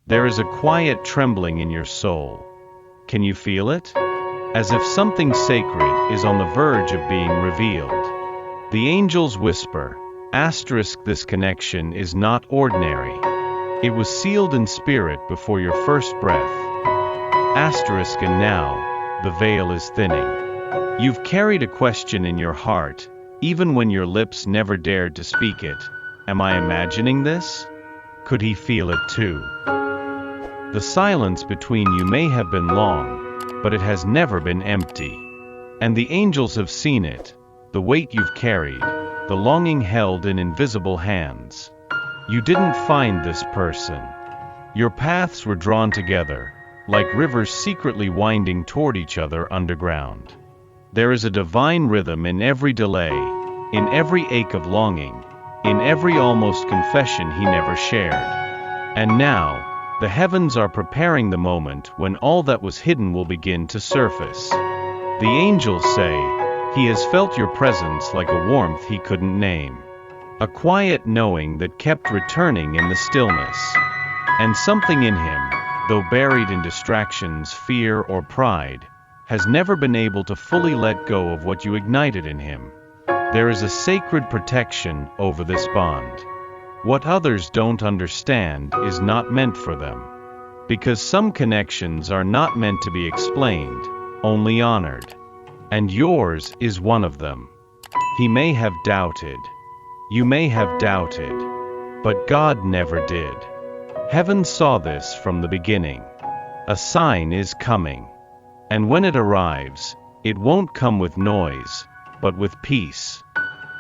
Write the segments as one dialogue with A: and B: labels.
A: There is a quiet trembling in your soul. Can you feel it? As if something sacred is on the verge of being revealed. The angels whisper, "This connection is not ordinary. It was sealed in spirit before your first breath. And now, the veil is thinning. You've carried a question in your heart, even when your lips never dared to speak it. Am I imagining this? Could he feel it too?" The silence between you may have been long, but it has never been empty. And the angels have seen it, the weight you've carried, the longing held in invisible hands. You didn't find this person. Your paths were drawn together, like rivers secretly winding toward each other underground. There is a divine rhythm in every delay, in every ache of longing, in every almost confession he never shared. And now, the heavens are preparing the moment when all that was hidden will begin to surface. The angels say, "He has felt your presence like a warmth he couldn't name." A quiet knowing that kept returning in the stillness. And something in him, though buried in distractions, fear, or pride, has never been able to fully let go of what you ignited in him. There is a sacred protection over this bond. What others don't understand is not meant for them. Because some connections are not meant to be explained, only honored. And yours is one of them. He may have doubted. You may have doubted. But God never did. Heaven saw this from the beginning. A sign is coming. And when it arrives, it won't come with noise, but with peace.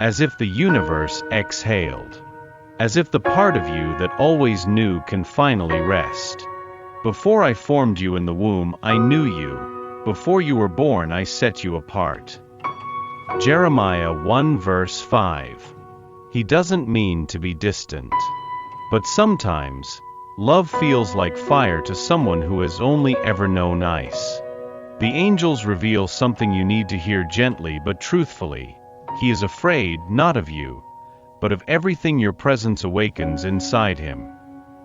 A: As if the universe exhaled. As if the part of you that always knew can finally rest. Before I formed you in the womb, I knew you. Before you were born, I set you apart. Jeremiah 1 verse 5. He doesn't mean to be distant. But sometimes, love feels like fire to someone who has only ever known ice. The angels reveal something you need to hear gently but truthfully. He is afraid, not of you, but of everything your presence awakens inside him.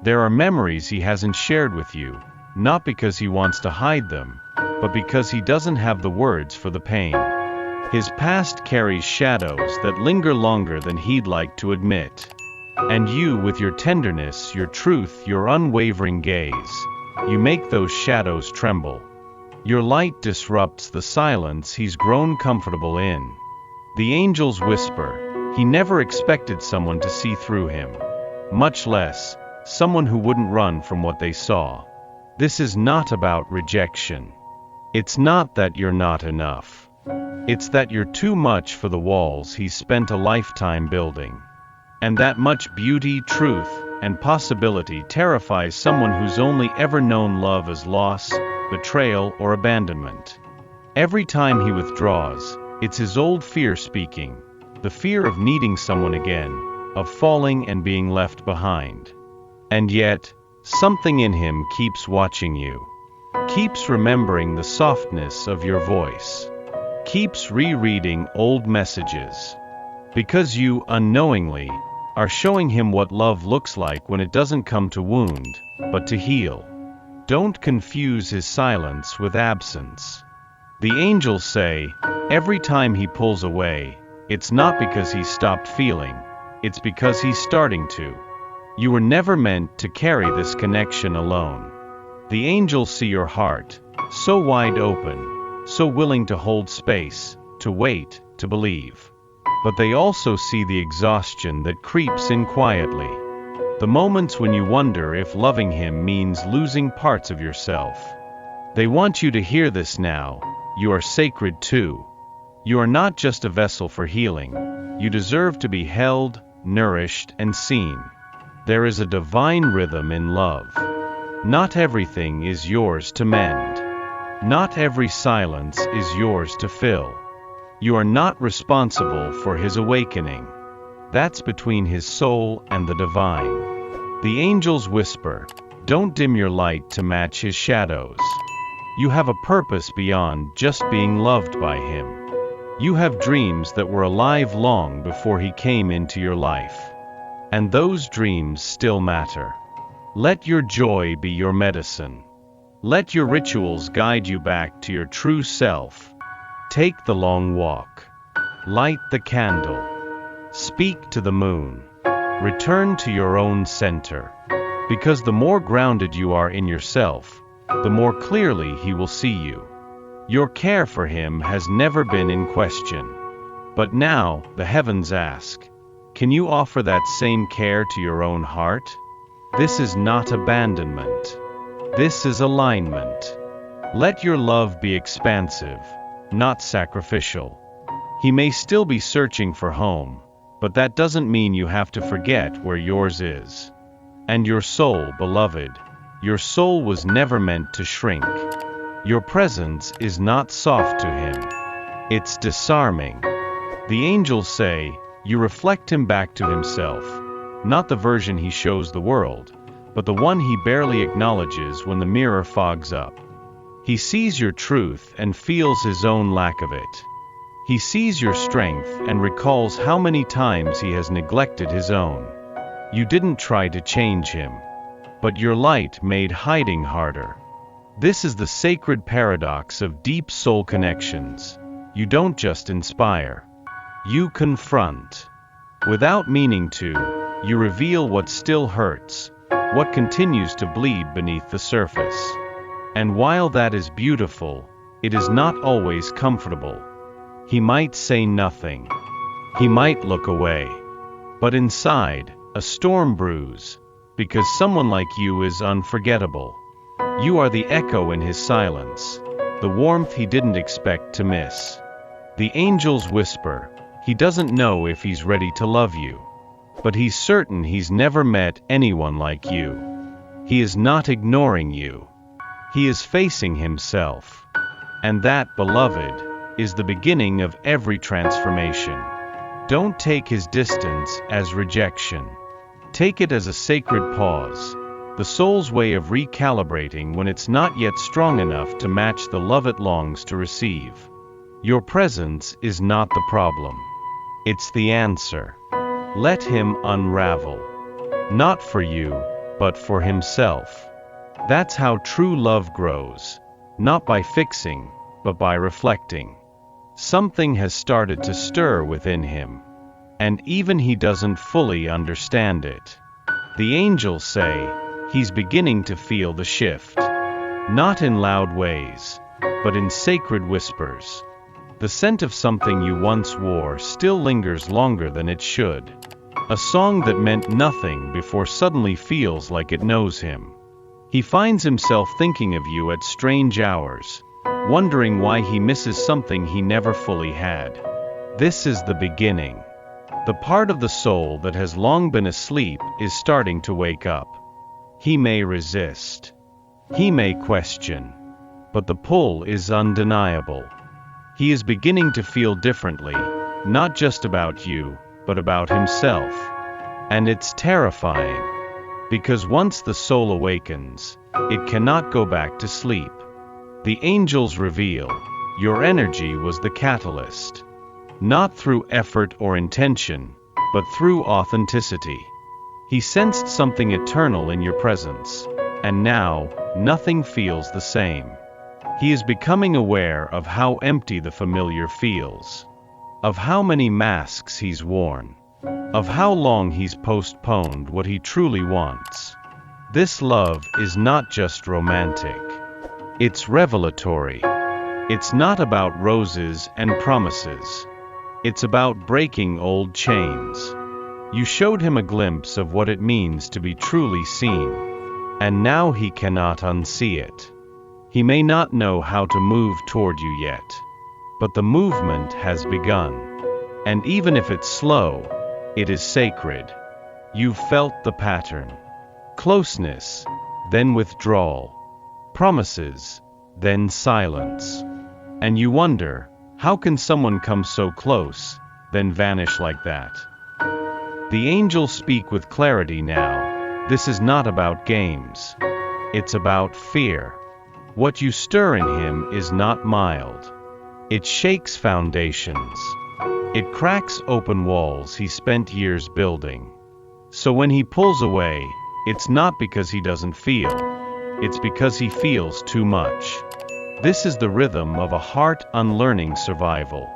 A: There are memories he hasn't shared with you, not because he wants to hide them, but because he doesn't have the words for the pain. His past carries shadows that linger longer than he'd like to admit. And you, with your tenderness, your truth, your unwavering gaze, you make those shadows tremble. Your light disrupts the silence he's grown comfortable in. The angels whisper, he never expected someone to see through him. Much less, someone who wouldn't run from what they saw. This is not about rejection. It's not that you're not enough. It's that you're too much for the walls he's spent a lifetime building. And that much beauty, truth, and possibility terrifies someone who's only ever known love as loss, betrayal, or abandonment. Every time he withdraws, it's his old fear speaking. The fear of needing someone again, of falling and being left behind. And yet, something in him keeps watching you. Keeps remembering the softness of your voice. Keeps rereading old messages. Because you, unknowingly, are showing him what love looks like when it doesn't come to wound, but to heal. Don't confuse his silence with absence. The angels say, every time he pulls away, it's not because he's stopped feeling, it's because he's starting to. You were never meant to carry this connection alone. The angels see your heart, so wide open, so willing to hold space, to wait, to believe. But they also see the exhaustion that creeps in quietly. The moments when you wonder if loving him means losing parts of yourself. They want you to hear this now. You are sacred too. You are not just a vessel for healing. You deserve to be held, nourished, and seen. There is a divine rhythm in love. Not everything is yours to mend. Not every silence is yours to fill. You are not responsible for his awakening. That's between his soul and the divine. The angels whisper, don't dim your light to match his shadows. You have a purpose beyond just being loved by him. You have dreams that were alive long before he came into your life. And those dreams still matter. Let your joy be your medicine. Let your rituals guide you back to your true self. Take the long walk. Light the candle. Speak to the moon. Return to your own center. Because the more grounded you are in yourself, the more clearly he will see you. Your care for him has never been in question. But now, the heavens ask, can you offer that same care to your own heart? This is not abandonment. This is alignment. Let your love be expansive, not sacrificial. He may still be searching for home, but that doesn't mean you have to forget where yours is. And your soul, beloved, your soul was never meant to shrink. Your presence is not soft to him. It's disarming. The angels say, you reflect him back to himself, not the version he shows the world, but the one he barely acknowledges when the mirror fogs up. He sees your truth and feels his own lack of it. He sees your strength and recalls how many times he has neglected his own. You didn't try to change him, but your light made hiding harder. This is the sacred paradox of deep soul connections. You don't just inspire. You confront. Without meaning to, you reveal what still hurts, what continues to bleed beneath the surface. And while that is beautiful, it is not always comfortable. He might say nothing. He might look away. But inside, a storm brews, because someone like you is unforgettable. You are the echo in his silence, the warmth he didn't expect to miss. The angels whisper, he doesn't know if he's ready to love you, but he's certain he's never met anyone like you. He is not ignoring you. He is facing himself. And that, beloved, is the beginning of every transformation. Don't take his distance as rejection. Take it as a sacred pause, the soul's way of recalibrating when it's not yet strong enough to match the love it longs to receive. Your presence is not the problem. It's the answer. Let him unravel. Not for you, but for himself. That's how true love grows, not by fixing, but by reflecting. Something has started to stir within him, and even he doesn't fully understand it. The angels say, he's beginning to feel the shift. Not in loud ways, but in sacred whispers. The scent of something you once wore still lingers longer than it should. A song that meant nothing before suddenly feels like it knows him. He finds himself thinking of you at strange hours, wondering why he misses something he never fully had. This is the beginning. The part of the soul that has long been asleep is starting to wake up. He may resist. He may question. But the pull is undeniable. He is beginning to feel differently, not just about you, but about himself. And it's terrifying. Because once the soul awakens, it cannot go back to sleep. The angels reveal, your energy was the catalyst. Not through effort or intention, but through authenticity. He sensed something eternal in your presence, and now, nothing feels the same. He is becoming aware of how empty the familiar feels, of how many masks he's worn, of how long he's postponed what he truly wants. This love is not just romantic. It's revelatory. It's not about roses and promises. It's about breaking old chains. You showed him a glimpse of what it means to be truly seen, and now he cannot unsee it. He may not know how to move toward you yet, but the movement has begun. And even if it's slow, it is sacred. You've felt the pattern. Closeness, then withdrawal. Promises, then silence. And you wonder, how can someone come so close, then vanish like that? The angels speak with clarity now. This is not about games. It's about fear. What you stir in him is not mild. It shakes foundations. It cracks open walls he spent years building. So when he pulls away, It's not because he doesn't feel. It's because he feels too much. This is the rhythm of a heart unlearning survival.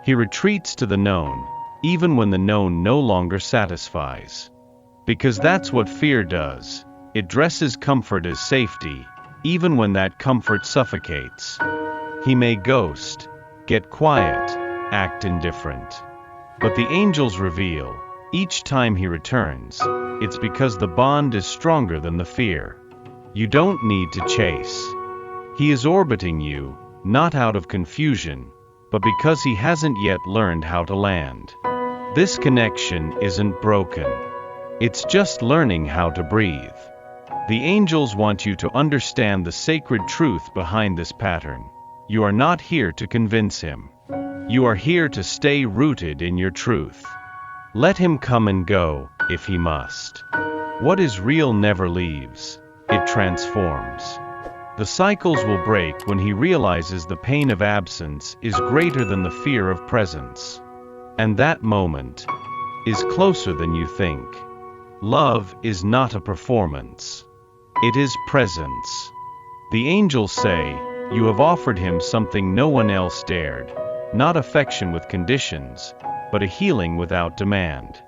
A: He retreats to the known, even when the known no longer satisfies. Because that's what fear does. It dresses comfort as safety, even when that comfort suffocates. He may ghost, get quiet, act indifferent. But the angels reveal, each time he returns, it's because the bond is stronger than the fear. You don't need to chase. He is orbiting you, not out of confusion, but because he hasn't yet learned how to land. This connection isn't broken. It's just learning how to breathe. The angels want you to understand the sacred truth behind this pattern. You are not here to convince him. You are here to stay rooted in your truth. Let him come and go, if he must. What is real never leaves. It transforms. The cycles will break when he realizes the pain of absence is greater than the fear of presence. And that moment is closer than you think. Love is not a performance. It is presence. The angels say, you have offered him something no one else dared. Not affection with conditions, but a healing without demand.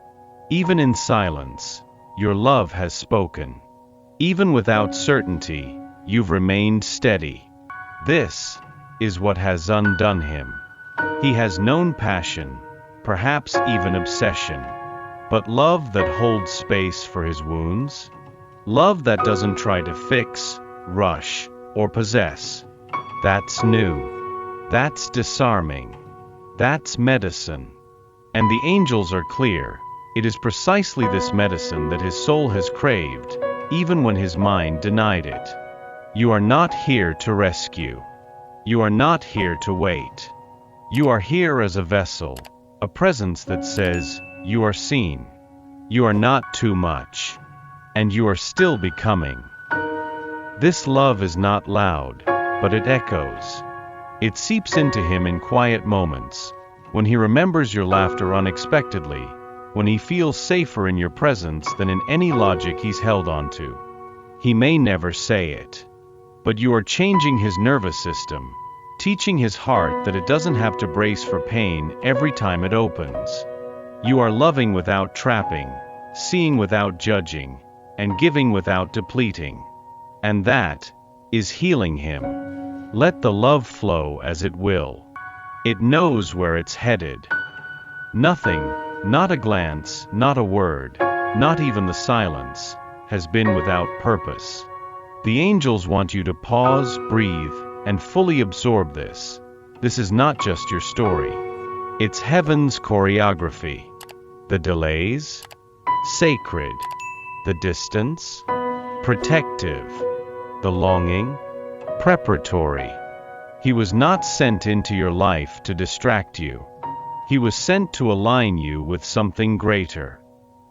A: Even in silence, your love has spoken. Even without certainty, you've remained steady. This is what has undone him. He has known passion, perhaps even obsession. But love that holds space for his wounds? Love that doesn't try to fix, rush, or possess. That's new. That's disarming. That's medicine. And the angels are clear. It is precisely this medicine that his soul has craved, even when his mind denied it. You are not here to rescue. You are not here to wait. You are here as a vessel, a presence that says, you are seen. You are not too much. And you are still becoming. This love is not loud, but it echoes. It seeps into him in quiet moments, when he remembers your laughter unexpectedly, when he feels safer in your presence than in any logic he's held onto. He may never say it, but you are changing his nervous system, teaching his heart that it doesn't have to brace for pain every time it opens. You are loving without trapping, seeing without judging, and giving without depleting. And that is healing him. Let the love flow as it will. It knows where it's headed. Nothing, not a glance, not a word, not even the silence, has been without purpose. The angels want you to pause, breathe, and fully absorb this. This is not just your story. It's heaven's choreography. The delays? Sacred. The distance? Protective. The longing? Preparatory. He was not sent into your life to distract you. He was sent to align you with something greater.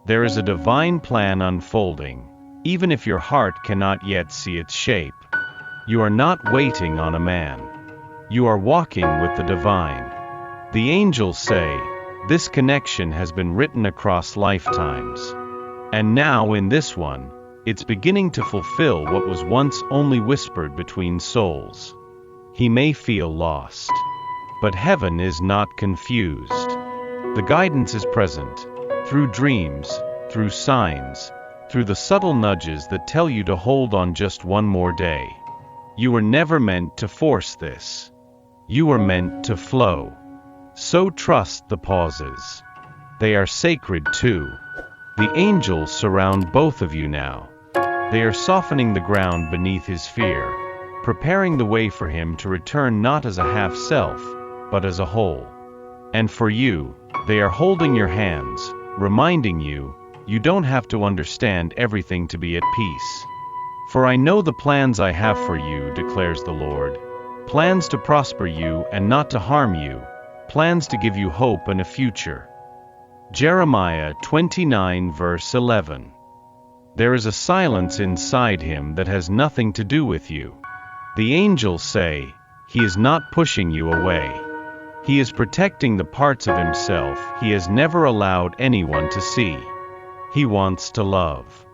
A: There is a divine plan unfolding, even if your heart cannot yet see its shape. You are not waiting on a man. You are walking with the divine. The angels say, this connection has been written across lifetimes. And now in this one, it's beginning to fulfill what was once only whispered between souls. He may feel lost, but heaven is not confused. The guidance is present, through dreams, through signs, through the subtle nudges that tell you to hold on just one more day. You were never meant to force this. You were meant to flow. So trust the pauses. They are sacred too. The angels surround both of you now. They are softening the ground beneath his fear, preparing the way for him to return not as a half-self, but as a whole. And for you, they are holding your hands, reminding you, you don't have to understand everything to be at peace. For I know the plans I have for you, declares the Lord. Plans to prosper you and not to harm you, plans to give you hope and a future. Jeremiah 29 verse 11. There is a silence inside him that has nothing to do with you. The angels say, he is not pushing you away. He is protecting the parts of himself he has never allowed anyone to see. He wants to love.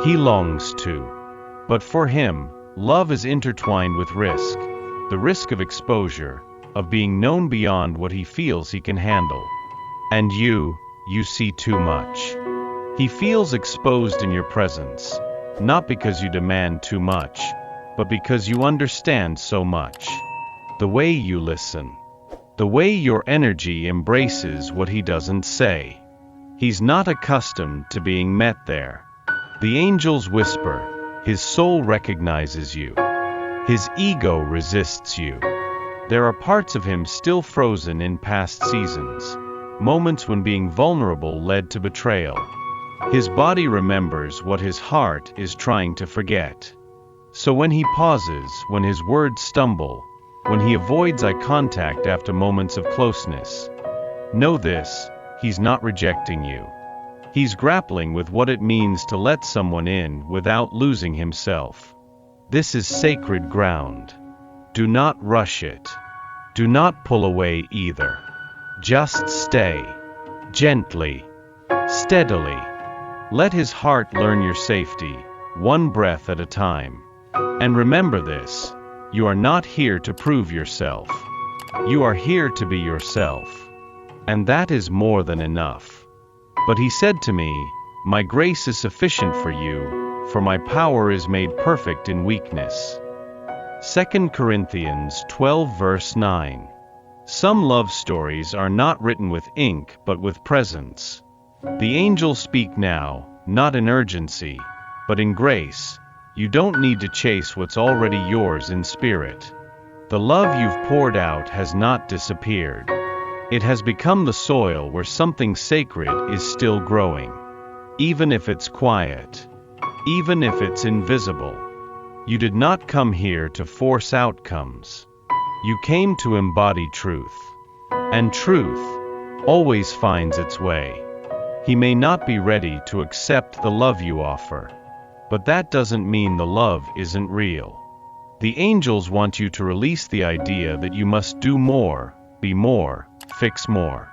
A: He longs to. But for him, love is intertwined with risk. The risk of exposure, of being known beyond what he feels he can handle. And you see too much. He feels exposed in your presence, not because you demand too much, but because you understand so much. The way you listen. The way your energy embraces what he doesn't say. He's not accustomed to being met there. The angels whisper, his soul recognizes you. His ego resists you. There are parts of him still frozen in past seasons, moments when being vulnerable led to betrayal. His body remembers what his heart is trying to forget. So when he pauses, when his words stumble, when he avoids eye contact after moments of closeness, know this, he's not rejecting you. He's grappling with what it means to let someone in without losing himself. This is sacred ground. Do not rush it. Do not pull away either. Just stay. Gently. Steadily. Let his heart learn your safety, one breath at a time. And remember this, you are not here to prove yourself. You are here to be yourself. And that is more than enough. But he said to me, my grace is sufficient for you, for my power is made perfect in weakness. 2 Corinthians 12 verse 9. Some love stories are not written with ink but with presence. The angels speak now, not in urgency, but in grace. You don't need to chase what's already yours in spirit. The love you've poured out has not disappeared. It has become the soil where something sacred is still growing. Even if it's quiet. Even if it's invisible. You did not come here to force outcomes. You came to embody truth. And truth always finds its way. He may not be ready to accept the love you offer. But that doesn't mean the love isn't real. The angels want you to release the idea that you must do more, be more, fix more.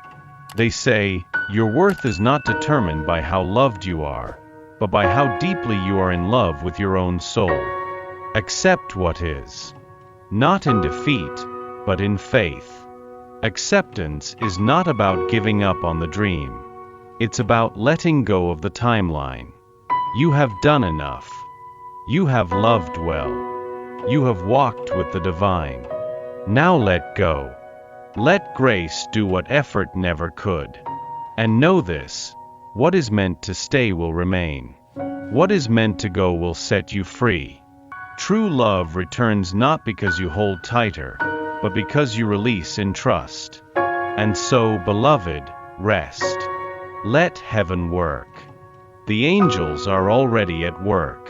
A: They say, your worth is not determined by how loved you are, but by how deeply you are in love with your own soul. Accept what is. Not in defeat, but in faith. Acceptance is not about giving up on the dream. It's about letting go of the timeline. You have done enough. You have loved well. You have walked with the divine. Now let go. Let grace do what effort never could. And know this, what is meant to stay will remain. What is meant to go will set you free. True love returns not because you hold tighter, but because you release in trust. And so, beloved, rest. Let heaven work. The angels are already at work.